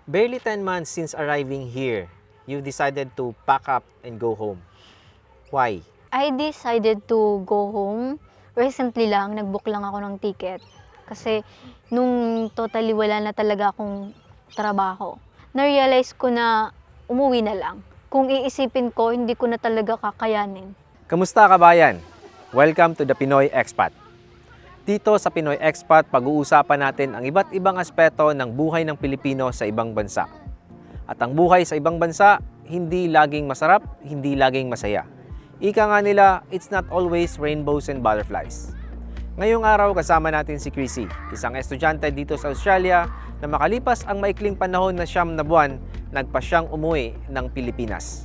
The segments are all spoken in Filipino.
Barely 10 months since arriving here, you decided to pack up and go home. Why? I decided to go home. Recently lang, nag-book lang ako ng ticket. Kasi nung totally wala na talaga akong trabaho, na-realize ko na umuwi na lang. Kung iisipin ko, hindi ko na talaga kakayanin. Kamusta kabayan? Welcome to the Pinoy Expat. Dito sa Pinoy Expat, pag-uusapan natin ang iba't ibang aspeto ng buhay ng Pilipino sa ibang bansa. At ang buhay sa ibang bansa, hindi laging masarap, hindi laging masaya. Ika nga nila, it's not always rainbows and butterflies. Ngayong araw kasama natin si Chrissy, isang estudyante dito sa Australia na makalipas ang maikling panahon na 9 na buwan, nagpa siyang umuwi ng Pilipinas.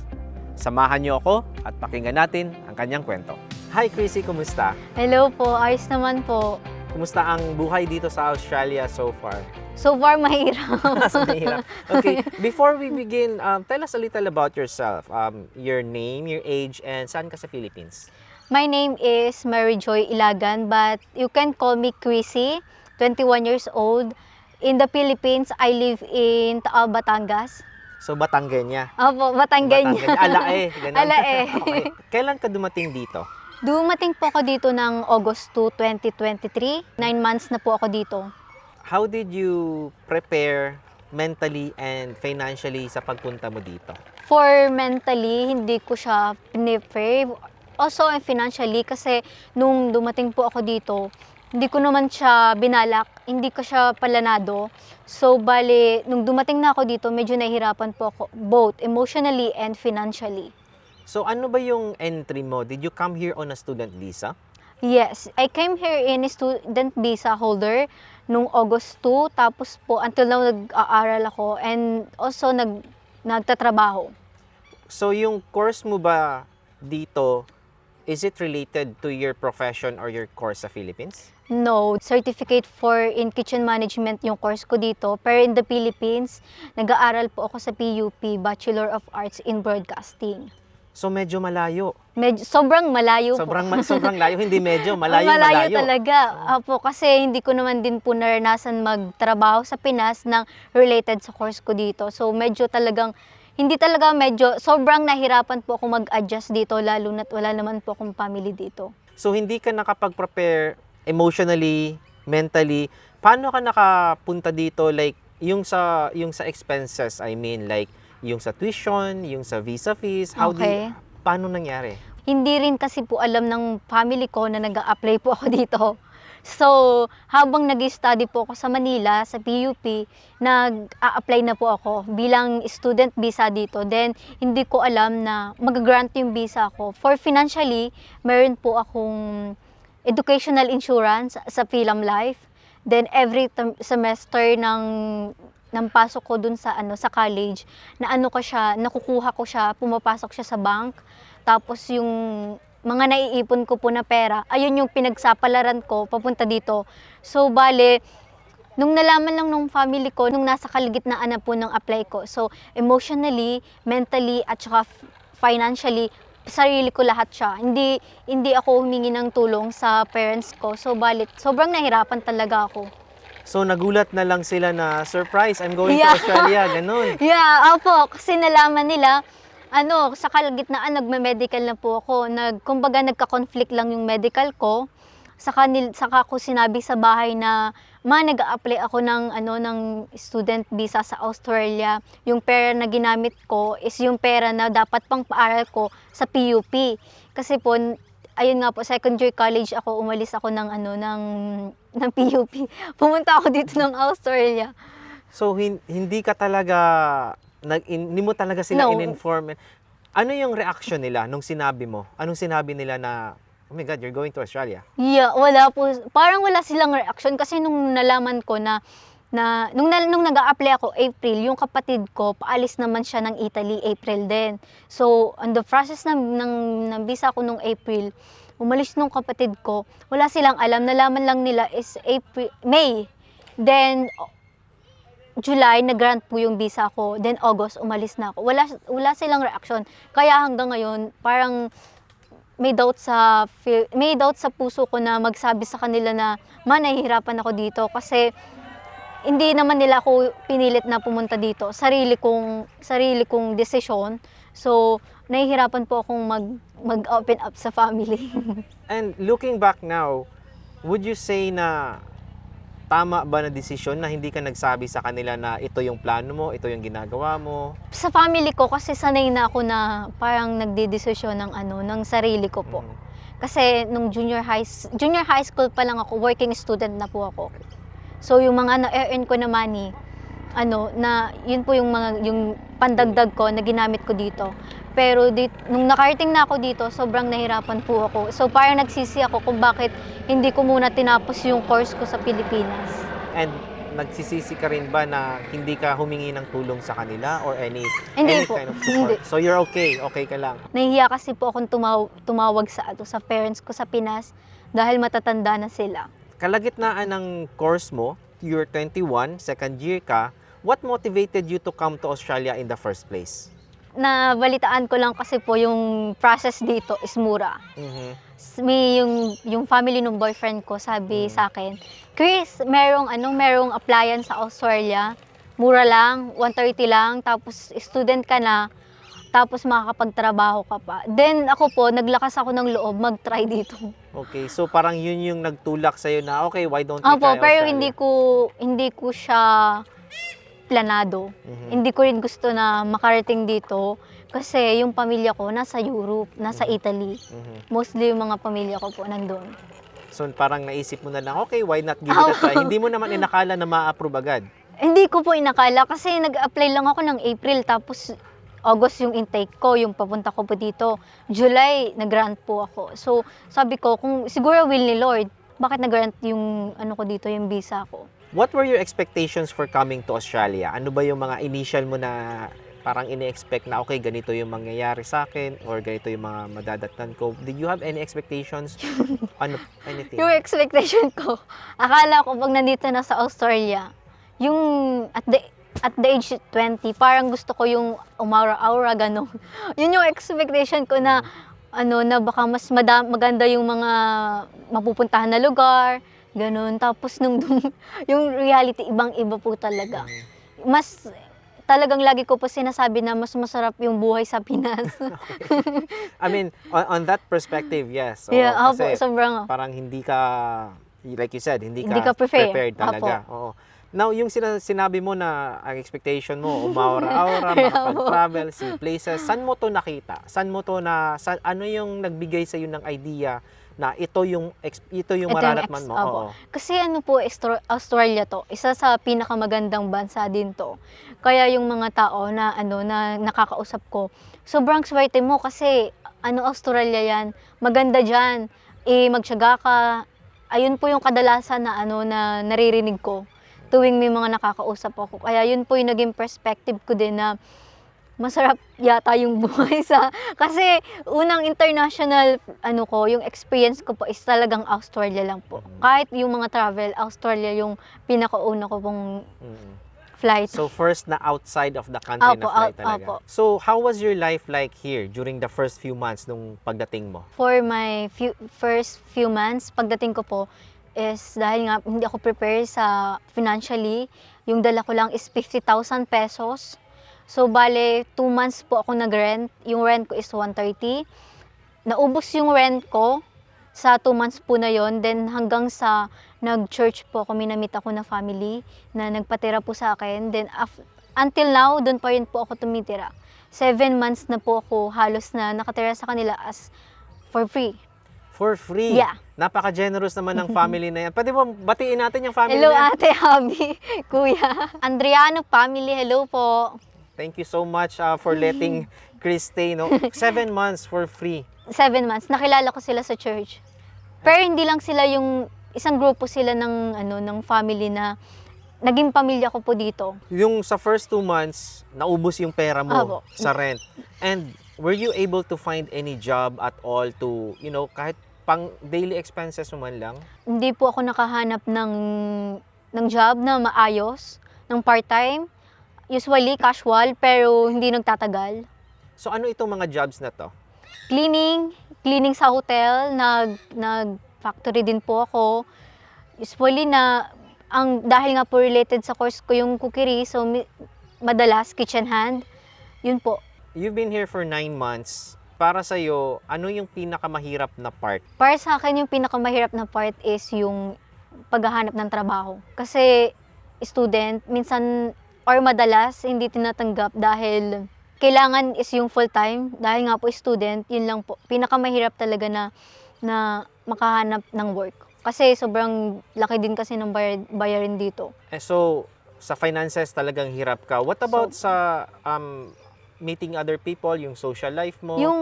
Samahan niyo ako at pakinggan natin ang kanyang kwento. Hi Chrissy, kumusta? Hello po, ayos naman po. Kumusta ang buhay dito sa Australia so far? So far, mahirap. Mahirap. Okay, before we begin, tell us a little about yourself. Your name, your age, and saan ka sa Philippines? My name is Mary Joy Ilagan, but you can call me Chrissy, 21 years old. In the Philippines, I live in Taal, Batangas. So, Batanggenya. Opo, Batanggenya. Alae. Ganun. Alae. Okay. Kailan ka dumating dito? Dumating po ako dito ng August 2, 2023. 9 months na po ako dito. How did you prepare mentally and financially sa pagpunta mo dito? For mentally, hindi ko siya prepare. Also financially, kasi nung dumating po ako dito, hindi ko naman siya binalak, hindi ko siya planado. So, bali, nung dumating na ako dito, medyo nahihirapan po ako, both emotionally and financially. So, ano ba yung entry mo? Did you come here on a student visa? Yes, I came here in student visa holder nung August 2, tapos po until now nag-aaral ako and also nagtatrabaho. So, yung course mo ba dito, is it related to your profession or your course sa Philippines? No, certificate in kitchen management yung course ko dito. Pero in the Philippines, nag-aaral po ako sa PUP, Bachelor of Arts in Broadcasting. So, medyo malayo. Sobrang malayo po. Sobrang layo, hindi medyo, malayo. Talaga. Apo, kasi hindi ko naman din po naranasan magtrabaho sa Pinas ng related sa course ko dito. So medyo talagang, sobrang nahirapan po ako mag-adjust dito, lalo na't wala naman po akong family dito. So, hindi ka nakapag-prepare emotionally, mentally. Paano ka nakapunta dito? Like, yung sa expenses, I mean, like, yung sa tuition, yung sa visa fees, paano nangyari? Hindi rin kasi po alam ng family ko na nag-a-apply po ako dito. So, habang nag-study po ako sa Manila, sa PUP, nag-a-apply na po ako bilang student visa dito. Then, hindi ko alam na mag-grant yung visa ko. For financially, meron po akong educational insurance sa Philam Life. Then, every semester ng pasok ko dun sa college, nakukuha ko siya, pumapasok siya sa bank. Tapos yung mga naiipon ko po na pera, ayun yung pinagsapalaran ko papunta dito. So bale, nung nalaman lang nung family ko, nung nasa kalagitnaan na po ng apply ko. So emotionally, mentally, at saka financially, sarili ko lahat siya. Hindi ako humingi ng tulong sa parents ko. So bale, sobrang nahirapan talaga ako. So, nagulat na lang sila na, surprise, I'm going to Australia, ganun. Yeah, opo, kasi nalaman nila, sa kalagitnaan, nagme-medical na po ako. Kumbaga, nagka-conflict lang yung medical ko. Saka ko sinabi sa bahay na, nag-a-apply ako ng student visa sa Australia. Yung pera na ginamit ko is yung pera na dapat pang paaral ko sa PUP. Kasi po, ayun nga po, second year college ako, umalis ako ng PUP. Pumunta ako dito ng Australia. So, hindi ka talaga, hindi mo talaga sila in-inform. Ano yung reaction nila nung sinabi mo? Anong sinabi nila na, oh my God, you're going to Australia? Yeah, wala po. Parang wala silang reaction kasi nung nalaman ko nung nag-a-apply ako April, yung kapatid ko, paalis naman siya ng Italy April din. So, on the process ng visa ko nung April, umalis nung kapatid ko, wala silang alam. Nalaman lang nila is May. Then, July, nag-grant po yung visa ko. Then, August, umalis na ako. Wala silang reaction. Kaya hanggang ngayon, parang may doubt sa puso ko na magsabi sa kanila na, nahihirapan ako dito. Kasi, hindi naman nila ako pinilit na pumunta dito. Sarili kong desisyon. So, nahihirapan po akong mag-open up sa family. And looking back now, would you say na tama ba na desisyon na hindi ka nagsabi sa kanila na ito yung plano mo, ito yung ginagawa mo? Sa family ko kasi sanay na ako na parang nagdedesisyon ng sarili ko po. Mhm. Kasi nung junior high school pa lang ako, working student na po ako. So yung mga na-earn ko na money, yun po yung pandagdag ko na ginamit ko dito. Pero nung nakarating na ako dito, sobrang nahirapan po ako. So parang nagsisi ako kung bakit hindi ko muna tinapos yung course ko sa Pilipinas. And nagsisisi ka rin ba na hindi ka humingi ng tulong sa kanila or any Hindi po, kind of support? hindi. So you're okay ka lang. Nahihiya kasi po akong tumawag sa parents ko sa Pinas dahil matatanda na sila. Kalagitnaan ng course mo, you're 21, second year ka, what motivated you to come to Australia in the first place? Nabalitaan ko lang kasi po yung process dito is mura. Mhm. May yung family ng boyfriend ko sabi sa akin, Chris, merong appliance sa Australia, mura lang, 130 lang, tapos student ka na, tapos makakapagtrabaho ka pa. Then ako po, naglakas ako ng loob mag-try dito. Okay, so parang yun yung nagtulak sa'yo na, okay, why don't we Opo, try pero Australia? hindi ko siya planado. Mhm. Hindi ko rin gusto na makarating dito kasi yung pamilya ko nasa Europe, nasa Italy. Mhm. Mostly yung mga pamilya ko po nandun. So parang naisip mo na lang, okay, why not give it a try? Hindi mo naman inakala na ma-approve agad. Hindi ko po inakala kasi nag-apply lang ako ng April tapos August yung intake ko, yung papunta ko po dito. July, nag-grant po ako. So sabi ko, kung siguro will ni Lord, bakit nag-grant yung ko dito, yung visa ko? What were your expectations for coming to Australia? Ano ba yung mga initial mo na parang ini-expect na, okay, ganito yung mangyayari sa akin or ganito yung mga madadatnan ko? Did you have any expectations? Anything? Yung expectation ko, akala ko pag nandito na sa Australia, yung at the age 20, parang gusto ko yung umaura-aura, gano'n. Yun yung expectation ko na, na baka mas maganda yung mga mapupuntahan na lugar, gano'n. Tapos yung reality, ibang-iba po talaga. Mas, talagang lagi ko po sinasabi na mas masarap yung buhay sa Pinas. I mean, on that perspective, yes. So, Yeah, kasi sobrang. parang hindi ka, like you said, hindi Hindi ka ka prepared talaga. Oo. Now, yung sinabi mo na ang expectation mo, umaura-aura, makapag-travel, see places, saan mo to nakita? Ano yung nagbigay sa iyo ng idea na ito yung mararatman mo? Opo. Oo. Kasi Australia to, isa sa pinakamagandang bansa din to. Kaya yung mga tao na na nakakausap ko, sobrang swerte mo kasi Australia yan, maganda diyan. Magtiyaga ka. Ayun po yung kadalasan na na naririnig ko tuwing may mga nakakausap ako. Kaya yun po yung naging perspective ko din na masarap yata yung buhay kasi unang international yung experience ko po is talagang Australia lang po. Kahit yung mga travel, Australia yung pinakauna ko pong flight. So first na outside of the country na flight talaga. Opo. So how was your life like here during the first few months nung pagdating mo? For my first few months, pagdating ko po is dahil nga hindi ako prepared sa financially, yung dala ko lang is 50,000 pesos. So, bale, 2 months po ako nag-rent. Yung rent ko is 130. Naubos yung rent ko sa 2 months po na yon. Then, hanggang sa nag-church po ako, minamit ako na family na nagpatira po sa akin. Then, until now, doon pa rin po ako tumitira. 7 months na po ako halos na nakatira sa kanila as for free. For free? Yeah. Napaka-generous naman ng family na yan. Pwede mo batiin natin yung family Hello, na yan? Ate Abby, Kuya. Andriano family, hello po. Thank you so much for letting Chris stay, no? 7 months for free. 7 months. Nakilala ko sila sa church. Pero hindi lang sila yung isang grupo sila ng family na naging pamilya ko po dito. Yung sa first 2 months, naubos yung pera mo Opo. sa rent. And were you able to find any job at all to, kahit pang daily expenses mo man lang? Hindi po ako nakahanap ng job na maayos, ng part-time. Usually casual pero hindi nagtatagal. So ano itong mga jobs na to? Cleaning sa hotel, nag factory din po ako. Usually na Dahil nga po related sa course ko yung cookery, so madalas kitchen hand. Yun po. You've been here for 9 months. Para sa'yo, ano yung pinakamahirap na part? Para sa akin, yung pinakamahirap na part is yung paghahanap ng trabaho. Kasi student, minsan or madalas hindi tinatanggap dahil kailangan is yung full-time. Dahil nga po student, yun lang po. Pinakamahirap talaga na makahanap ng work. Kasi sobrang laki din kasi ng bayarin dito. So, sa finances talagang hirap ka. What about sa meeting other people, yung social life mo? Yung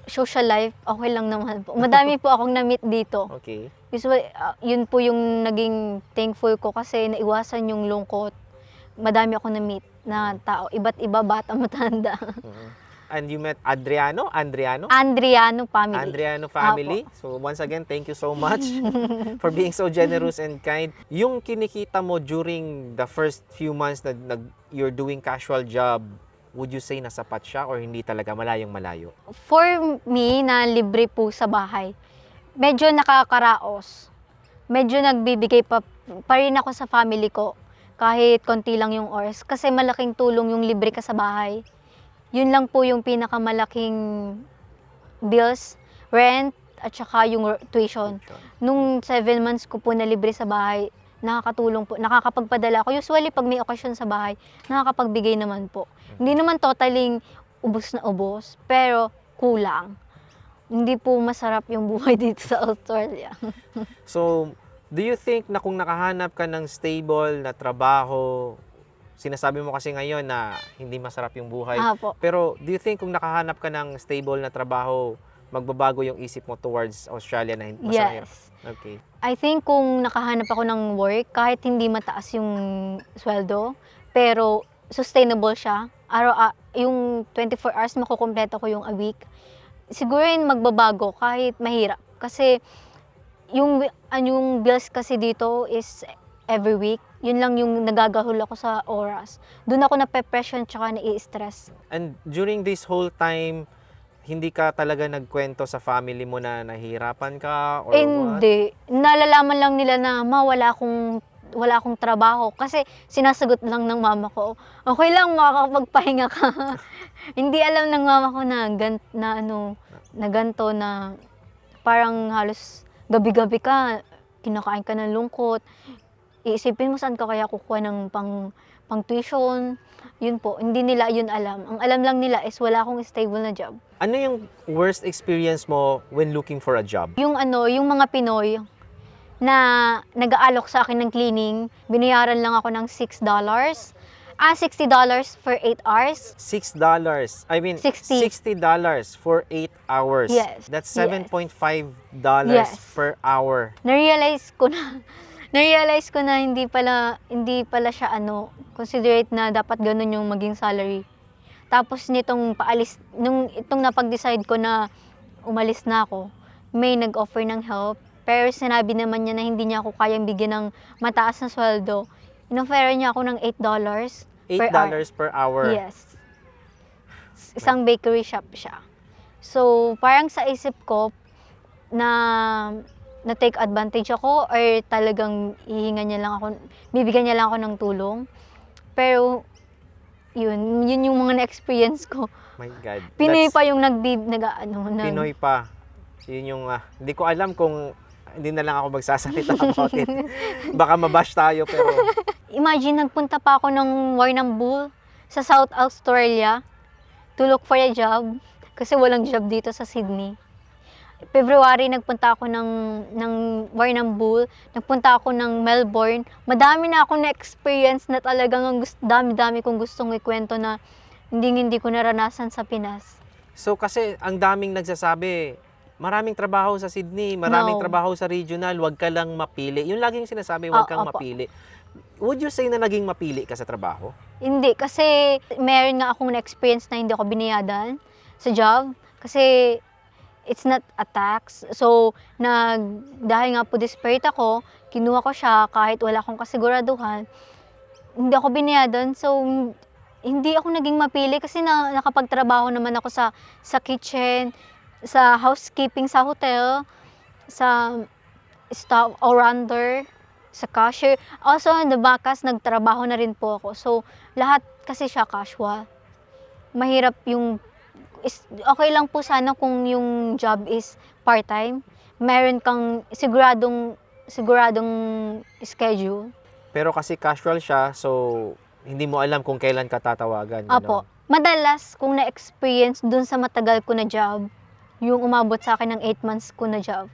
social life, okay lang naman po. Madami po akong na-meet dito. Okay. Usually, yun po yung naging thankful ko kasi naiwasan yung lungkot. Madami akong na-meet na tao. Iba't iba, bata, matanda. And you met Adriano family. Andriano family. Apo. So once again, thank you so much for being so generous and kind. Yung kinikita mo during the first few months na you're doing casual job, would you say na sapat siya or hindi talaga, malayong malayo? For me, na libre po sa bahay, medyo nakakaraos. Medyo nagbibigay pa rin ako sa family ko kahit konti lang yung oras. Kasi malaking tulong yung libre ka sa bahay. Yun lang po yung pinakamalaking bills, rent, at saka yung tuition. Nung 7 months ko po na libre sa bahay, nakakatulong po, nakakapagpadala ako. Usually, pag may okasyon sa bahay, nakakapagbigay naman po. Hindi naman totaling ubos na ubos, pero kulang. Hindi po masarap yung buhay dito sa Australia. So, do you think na kung nakahanap ka ng stable na trabaho, sinasabi mo kasi ngayon na hindi masarap yung buhay, Apo. pero do you think kung nakahanap ka ng stable na trabaho, magbabago yung isip mo towards Australia na masarap? Yes. Okay. I think kung nakahanap ako ng work, kahit hindi mataas yung sweldo, pero sustainable siya, yung 24 hours makukumpleto ko yung a week, siguro yun magbabago kahit mahirap. Kasi yung bills kasi dito is every week. Yun lang yung nagagahol ako sa oras. Doon ako nape-pressure tsaka nai-stress. And during this whole time, hindi ka talaga nagkwento sa family mo na nahihirapan ka or what? Hindi. Nalalaman lang nila na wala akong trabaho. Kasi sinasagot lang ng mama ko, okay lang, makakapagpahinga ka. Hindi alam ng mama ko na ganto na parang halos gabi-gabi ka, kinakain ka ng lungkot. Iisipin mo saan ka kaya kukuha ng pang tuition. Yun po, hindi nila yun alam. Ang alam lang nila is wala akong stable na job. Ano yung worst experience mo when looking for a job? Yung mga Pinoy na nag-aalok sa akin ng cleaning, binayaran lang ako ng $60 for 8 hours. $6. I mean, 60. $60 for 8 hours. Yes. That's Yes. $7.5 Yes. per hour. Na-realize ko na hindi pala siya considerate na dapat ganun yung maging salary. Tapos itong napag-decide ko na umalis na ako, may nag-offer ng help. Pero sinabi naman niya na hindi niya ako kayang bigyan ng mataas na sweldo. Inoffer niya ako ng $8 per hour. Yes. Isang bakery shop siya. So, parang sa isip ko na take advantage ako or talagang bibigyan niya lang ako ng tulong. Pero, yun yung mga na-experience ko. My God. Pinoy That's- pa yung Pinoy pa. Yun yung, hindi ko alam kung hindi na lang ako magsasalita about it. Baka mabash tayo, pero Imagine, nagpunta pa ako ng Warrnambool sa South Australia to look for a job kasi walang job dito sa Sydney. February, nagpunta ako ng Warrnambool, nagpunta ako ng Melbourne. Madami na akong na-experience na talagang dami-dami kong gustong ikwento na hindi ko naranasan sa Pinas. so kasi ang daming nagsasabi, maraming trabaho sa Sydney, maraming No. trabaho sa regional, wag ka lang mapili. Yung laging sinasabi, wag kang Opo. mapili. Would you say na naging mapili ka sa trabaho? Hindi, kasi meron nga akong na-experience na hindi ako binayadan sa job. Kasi it's not a tax. So, dahil nga po desperate ako, kinuha ko siya kahit wala akong kasiguraduhan. Hindi ako binayadan. So, hindi ako naging mapili kasi nakapagtrabaho naman ako sa kitchen, sa housekeeping sa hotel, sa staff all-rounder. sa cashier. Also, on the bakas, nagtrabaho na rin po ako. So, lahat kasi siya casual. Mahirap yung, okay lang po sana kung yung job is part-time. Meron kang siguradong schedule. Pero kasi casual siya, so hindi mo alam kung kailan ka tatawagan. Apo. Ganon. Madalas, kung na-experience dun sa matagal ko na job, yung umabot sa akin ng 8 months ko na job,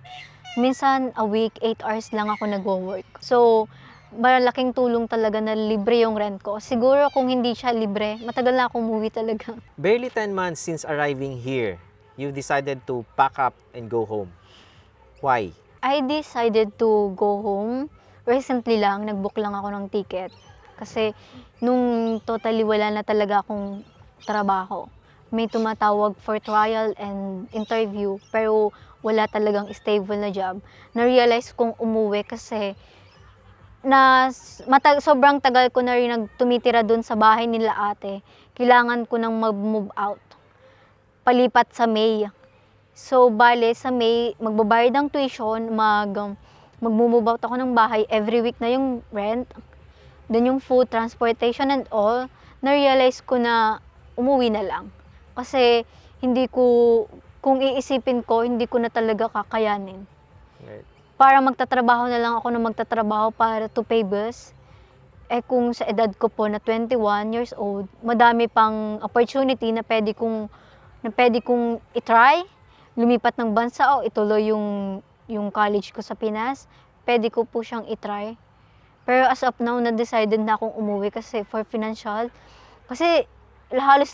minsan a week, 8 hours lang ako nag-work. So, malaking tulong talaga na libre yung rent ko. Siguro kung hindi siya libre, matagal na akong umuwi talaga. Barely 10 months since arriving here, you decided to pack up and go home. Why? I decided to go home. Recently lang, nag-book lang ako ng ticket. Kasi nung totally wala na talaga akong trabaho, may tumatawag for trial and interview, pero wala talagang stable na job. Na-realize kong umuwi kasi sobrang tagal ko na rin tumitira dun sa bahay nila ate. Kailangan ko nang mag-move out. Palipat sa May. So, bale, sa May, magbabayad ng tuition, mag-move out ako ng bahay. Every week na yung rent. Dun yung food, transportation and all. Na-realize ko na umuwi na lang. Kasi, kung iisipin ko, hindi ko na talaga kakayanin. Right. Para magtatrabaho na lang ako na magtatrabaho para to pay bills. Eh kung sa edad ko po na 21 years old, madami pang opportunity na pwede kong itry, lumipat ng bansa o ituloy yung college ko sa Pinas. Pwede ko po siyang itry. Pero as of now, na-decided na akong umuwi kasi for financial. Kasi halos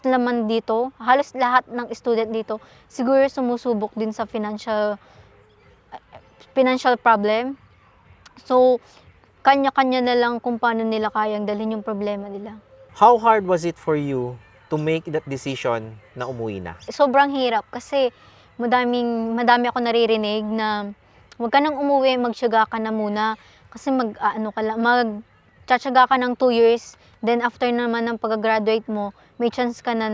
lahat ng student dito, siguro sumusubok din sa financial problem. So, kanya-kanya na lang kung paano nila kayang dalhin yung problema nila. How hard was it for you to make that decision na umuwi na? Sobrang hirap kasi madami ako naririnig na huwag ka nang umuwi, magtiyaga ka na muna. Kasi magtsatsaga ka ng 2 years, then after naman ng pag-graduate mo, may chance ka na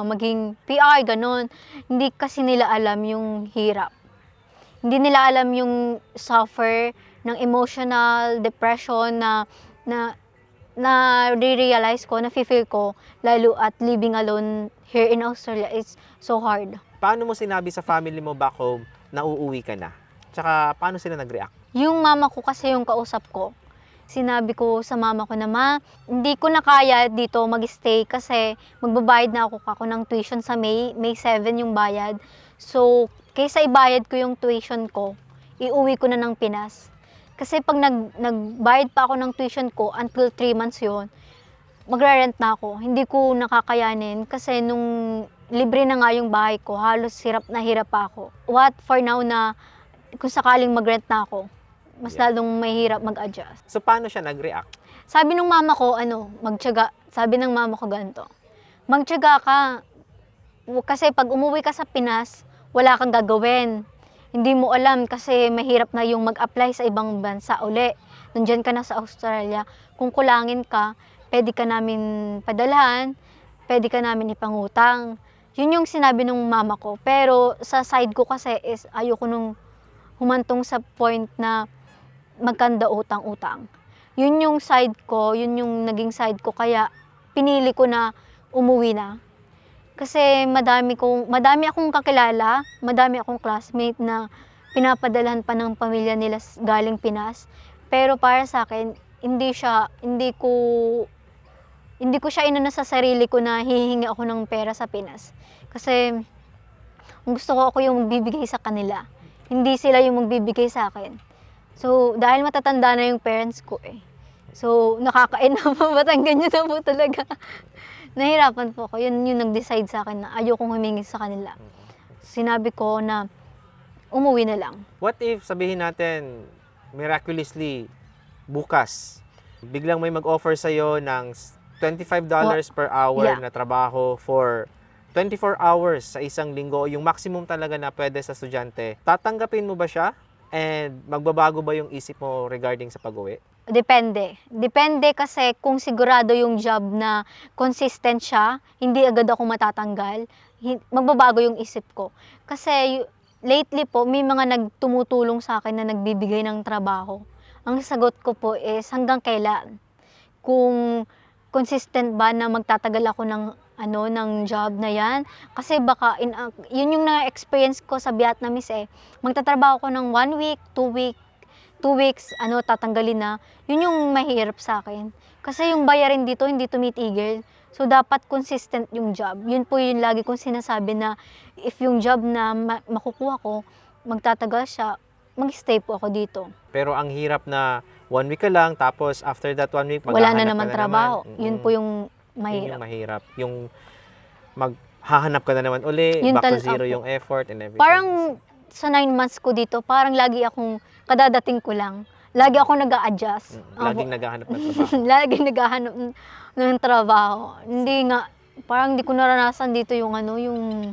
maging PR, ganon. Hindi kasi nila alam yung hirap. Hindi nila alam yung suffer ng emotional depression na realize ko, na-feel ko, lalo at living alone here in Australia is so hard. Paano mo sinabi sa family mo back home na uuwi ka na? Tsaka paano sila nag-react? Yung mama ko kasi yung kausap ko. Sinabi ko sa mama ko na, "Ma, hindi ko na kaya dito mag-stay kasi magbabayad na ako ng tuition sa May 7 yung bayad. So, kaysa ibayad ko yung tuition ko, iuwi ko na ng Pinas." Kasi pag nagbayad pa ako ng tuition ko until 3 months yon, magre-rent na ako. Hindi ko nakakayanin kasi nung libre na nga yung bahay ko, halos hirap na hirap pa ako. What for now na kung sakaling mag-rent na ako, mas lalong mahirap mag-adjust. So, paano siya nag-react? Sabi ng mama ko, magtiyaga. Sabi ng mama ko ganito, magtiyaga ka. Kasi pag umuwi ka sa Pinas, wala kang gagawin. Hindi mo alam kasi mahirap na yung mag-apply sa ibang bansa uli. Nandiyan ka na sa Australia. Kung kulangin ka, pwede ka namin padalhan, pwede ka namin ipangutang. Yun yung sinabi ng mama ko. Pero sa side ko kasi is ayoko nung humantong sa point na magkanda utang-utang. Yun yung side ko, yun yung naging side ko, kaya pinili ko na umuwi na. Kasi madami akong kakilala, madami akong classmate na pinapadalhan pa ng pamilya nila galing Pinas. Pero para sa akin, hindi ko siya inano sa sarili ko na hihingi ako ng pera sa Pinas. Kasi gusto ko ako yung magbibigay sa kanila. Hindi sila yung magbibigay sa akin. So, dahil matatanda na yung parents ko eh. So, nakakain na po, ba't ang ganyan na po talaga. Nahirapan po ako. Yun yung nag-decide sa akin na ayokong humingi sa kanila. Sinabi ko na umuwi na lang. What if sabihin natin, miraculously, bukas, biglang may mag-offer sa'yo ng $25 per hour na trabaho for 24 hours sa isang linggo, yung maximum talaga na pwede sa estudyante, tatanggapin mo ba siya? And magbabago ba yung isip mo regarding sa pag-uwi? Depende. Depende kasi kung sigurado yung job na consistent siya, hindi agad ako matatanggal, magbabago yung isip ko. Kasi lately po, may mga nagtumutulong sa akin na nagbibigay ng trabaho. Ang sagot ko po is hanggang kailan. Kung consistent ba na magtatagal ako ng job na 'yan. Kasi baka yun yung na-experience ko sa Vietnamese, eh. Magtatrabaho ko ng 1 week, 2 weeks, tatanggalin na. Yun yung mahirap sa akin. Kasi yung bayarin dito hindi tumitigil. So, dapat consistent yung job. Yun po yung lagi kong sinasabi na if yung job na makukuha ko, magtatagal siya, mag-stay po ako dito. Pero ang hirap na 1 week ka lang, tapos after that 1 week, Wala na maghahanap naman ka na trabaho. naman. Yun po yung Yun mahirap. yung mahirap. Yung maghahanap ka na naman uli, Yun back to tal- zero opo. yung effort and everything. Parang sa 9 months ko dito, parang lagi akong kadadating ko lang. Lagi akong nag-a-adjust. Laging naghahanap ng trabaho. Lagi naghahanap ng trabaho. Hindi nga, parang hindi ko naranasan dito yung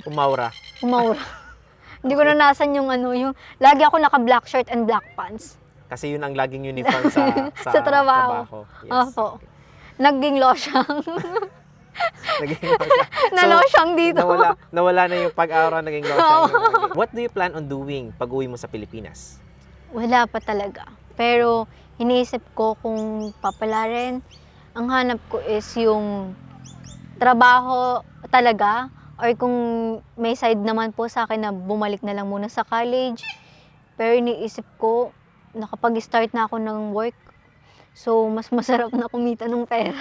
Umaura. umaura. Hindi ko naranasan yung lagi ako naka-black shirt and black pants. Kasi yun ang laging uniform sa Sa trabaho. Yes. Opo. Naging losyang. Naging Nalosyang dito. nawala na yung pag-aura, naging lotion. What do you plan on doing pag uwi mo sa Pilipinas? Wala pa talaga. Pero iniisip ko kung papalarin, ang hanap ko is yung trabaho talaga or kung may side naman po sa akin na bumalik na lang muna sa college. Pero iniisip ko, nakapag-start na ako ng work. So, mas masarap na kumita ng pera.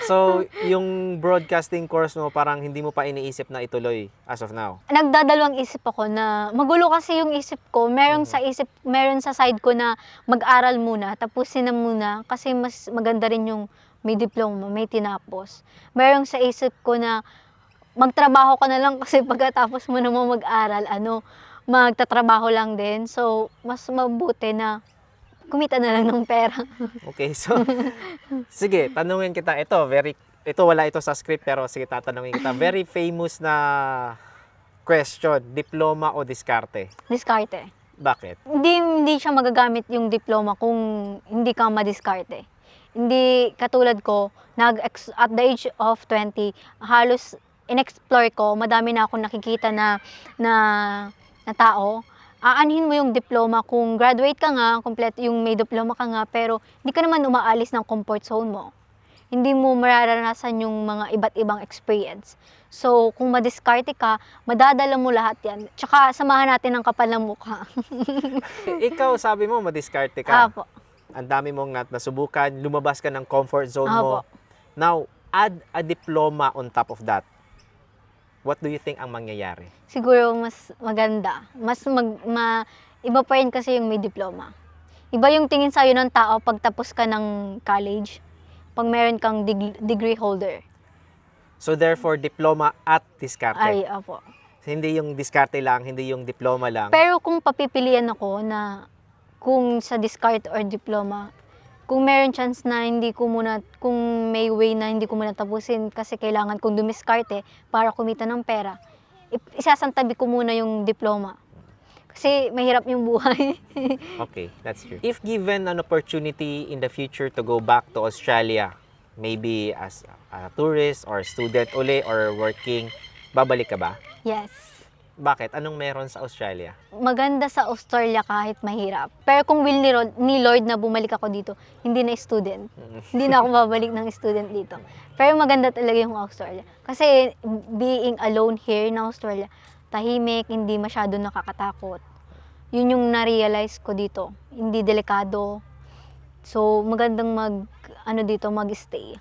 So, yung broadcasting course mo, parang hindi mo pa iniisip na ituloy as of now? Nagdadalawang isip ako na magulo kasi yung isip ko. Meron sa side ko na mag-aral muna, tapusin na muna kasi mas maganda rin yung may diploma, may tinapos. Meron sa isip ko na magtrabaho ka na lang kasi pagkatapos mo naman mag-aral, magtatrabaho lang din. So, mas mabuti na kumita na lang ng pera. Okay, so, sige, tanungin kita. Wala ito sa script, pero sige, tatanungin kita. Very famous na question, diploma o diskarte? Diskarte. Bakit? Hindi siya magagamit yung diploma kung hindi ka madiskarte. Hindi katulad ko, at the age of 20, halos in-explore ko, madami na akong nakikita na tao. Aanhin mo yung diploma kung graduate ka nga, kompleto yung may diploma ka nga, pero hindi ka naman umaalis ng comfort zone mo. Hindi mo mararanasan yung mga iba't ibang experience. So, kung madiskarte ka, madadala mo lahat yan. Tsaka, samahan natin ng kapal ng mukha. Ikaw, sabi mo, madiskarte ka. Apo. Ang dami mong nasubukan, lumabas ka ng comfort zone mo. Apo. Now, add a diploma on top of that. What do you think ang mangyayari? Siguro mas maganda. Iba pa rin kasi yung may diploma. Iba yung tingin sa'yo ng tao pag tapos ka ng college, pag meron kang degree holder. So therefore, diploma at diskarte. Ay, apo. Hindi yung diskarte lang, hindi yung diploma lang. Pero kung papipilian ako na kung sa diskarte or diploma, kung meron chance na kung may way na hindi ko muna tapusin kasi kailangan kong dumiskarte para kumita ng pera, isasantabi ko muna yung diploma. Kasi mahirap yung buhay. Okay, that's true. If given an opportunity in the future to go back to Australia, maybe as a tourist or student uli or working, babalik ka ba? Yes. Bakit? Anong meron sa Australia? Maganda sa Australia kahit mahirap. Pero kung will ni Lord na bumalik ako dito, hindi na student. Hindi na ako babalik ng student dito. Pero maganda talaga yung Australia. Kasi being alone here in Australia, tahimik, hindi masyado nakakatakot. Yun yung na-realize ko dito. Hindi delikado. So, magandang mag-stay.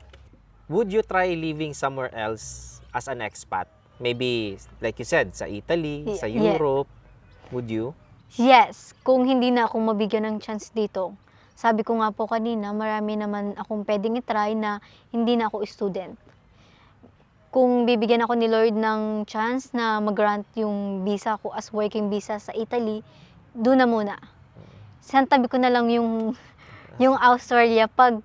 Would you try living somewhere else as an expat? Maybe, like you said, sa Italy, sa Yeah. Europe. Would you? Yes, kung hindi na ako mabigyan ng chance dito. Sabi ko nga po kanina, marami naman akong pwedeng i-try na hindi na ako student. Kung bibigyan ako ni Lord ng chance na mag-grant yung visa ko as working visa sa Italy, doon na muna. Santabi ko na lang yung Australia pag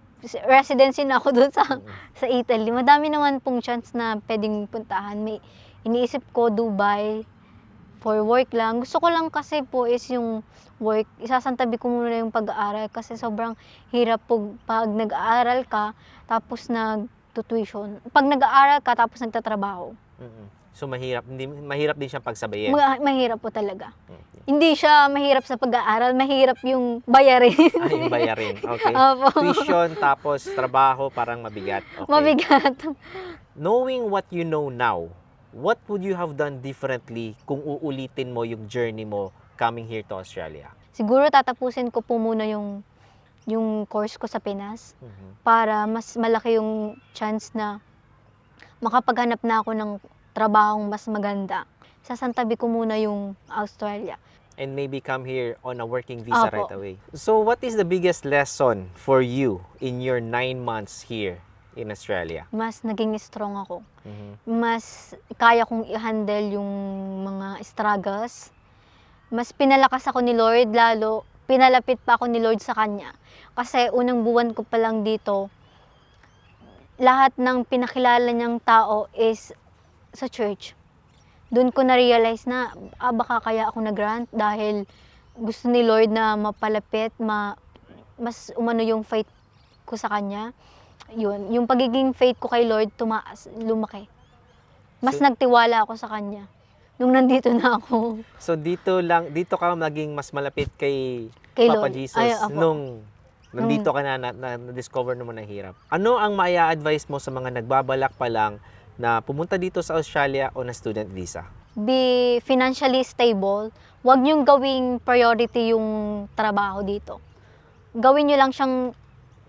residency na ako doon sa Italy. Madami naman pong chance na pwedeng puntahan. May iniisip ko Dubai for work lang. Gusto ko lang kasi po is yung work. Isasantabi ko muna yung pag-aaral kasi sobrang hirap pag nag-aaral ka tapos nag-tuition. Pag nag-aaral ka tapos nagtatrabaho. So mahirap din siyang pagsabayin. Mahirap po talaga. Hindi siya mahirap sa pag-aaral, mahirap yung bayarin. Ay, yung bayarin. Okay. Opo. Tuition, tapos trabaho, parang mabigat. Okay. Mabigat. Knowing what you know now, what would you have done differently kung uulitin mo yung journey mo coming here to Australia? Siguro tatapusin ko po muna yung course ko sa Pinas Mhm. para mas malaki yung chance na makapaghanap na ako ng trabahong mas maganda. Sasantabi ko muna yung Australia. And maybe come here on a working visa Opo. right away. So what is the biggest lesson for you in your 9 months here in Australia? Mas naging strong ako. Mhm. Mas kaya kong i-handle yung mga struggles. Mas pinalakas ako ni Lord, lalo pinalapit pa ako ni Lord sa Kanya. Kasi unang buwan ko pa lang dito, lahat ng pinakilala niyang tao is sa church. Doon ko na-realize na baka kaya ako nag-grant dahil gusto ni Lord na mapalapit, mas umano yung faith ko sa Kanya. Yun, yung pagiging faith ko kay Lord tumaas, lumaki. Mas So- nagtiwala ako sa Kanya nung nandito na ako So dito ka maging mas malapit kay kay Papa Lord. Jesus Ay, opo. nung nandito ka na-discover mo ng hirap. Ano ang maya-advise mo sa mga nagbabalak pa lang na pumunta dito sa Australia on a student visa? Be financially stable. Huwag niyong gawing priority yung trabaho dito. Gawin niyo lang siyang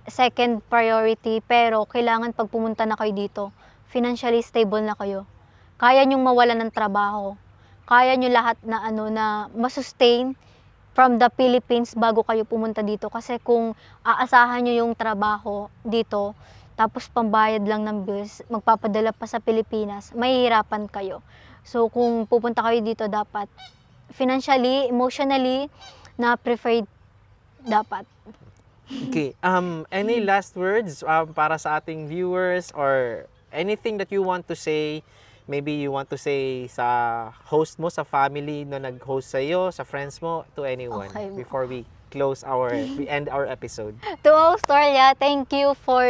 second priority, pero kailangan pag pumunta na kayo dito, financially stable na kayo. Kaya niyong mawalan ng trabaho. Kaya niyo lahat na na masustain from the Philippines bago kayo pumunta dito. Kasi kung aasahan niyo yung trabaho dito, tapos pambayad lang ng bills, magpapadala pa sa Pilipinas, mahihirapan kayo. So kung pupunta kayo dito, dapat financially, emotionally, na preferred dapat. Okay. Any last words para sa ating viewers or anything that you want to say? Maybe you want to say sa host mo, sa family na nag-host sa iyo, sa friends mo, to anyone Okay. before we end our episode. To Australia, thank you for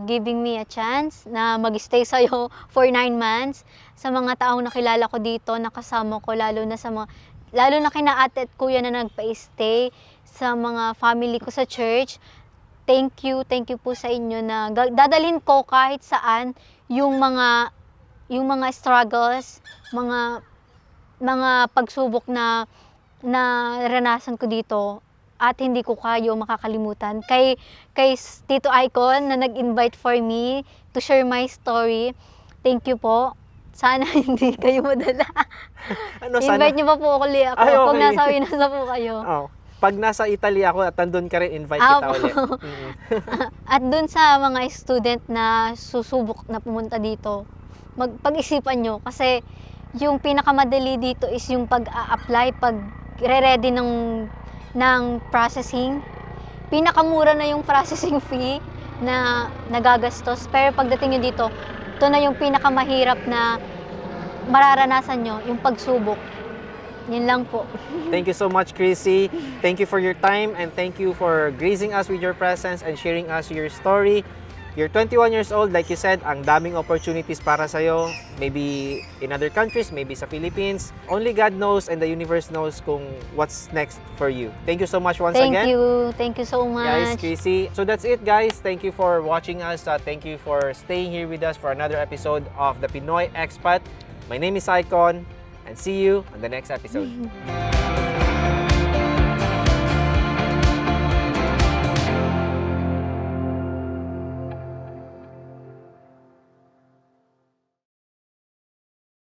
giving me a chance na mag-stay sa'yo for 9 months. Sa mga taong nakilala ko dito, nakasama ko, lalo na kina ate at kuya na nagpa-stay, sa mga family ko sa church, thank you po sa inyo na dadalhin ko kahit saan yung mga struggles, mga pagsubok na naranasan ko dito at hindi ko kayo makakalimutan. Kay Tito Icon na nag-invite for me to share my story, thank you po. Sana hindi kayo madala. Invite niyo pa po ako ulit ako Ay, okay. pag nasa Pinas na po kayo. Oh, pag nasa Italy ako at andun ka rin, invite kita Opo. ulit. Mhm. At dun sa mga student na susubok na pumunta dito, pag-isipan nyo kasi yung pinakamadali dito is yung pag-a-apply, pag-ready ng processing. Pinakamura na yung processing fee na nagagastos, pero pagdating nyo dito, ito na yung pinakamahirap na mararanasan nyo, yung pagsubok. Yun lang po. Thank you so much, Chrissy. Thank you for your time and thank you for gracing us with your presence and sharing us your story. You're 21 years old, like you said, ang daming opportunities para sa'yo. Maybe in other countries, maybe sa Philippines. Only God knows and the universe knows kung what's next for you. Thank you so much once again. Thank you so Guys, much. Chrissy. So that's it, guys. Thank you for watching us. Thank you for staying here with us for another episode of the Pinoy Expat. My name is Icon, and see you on the next episode.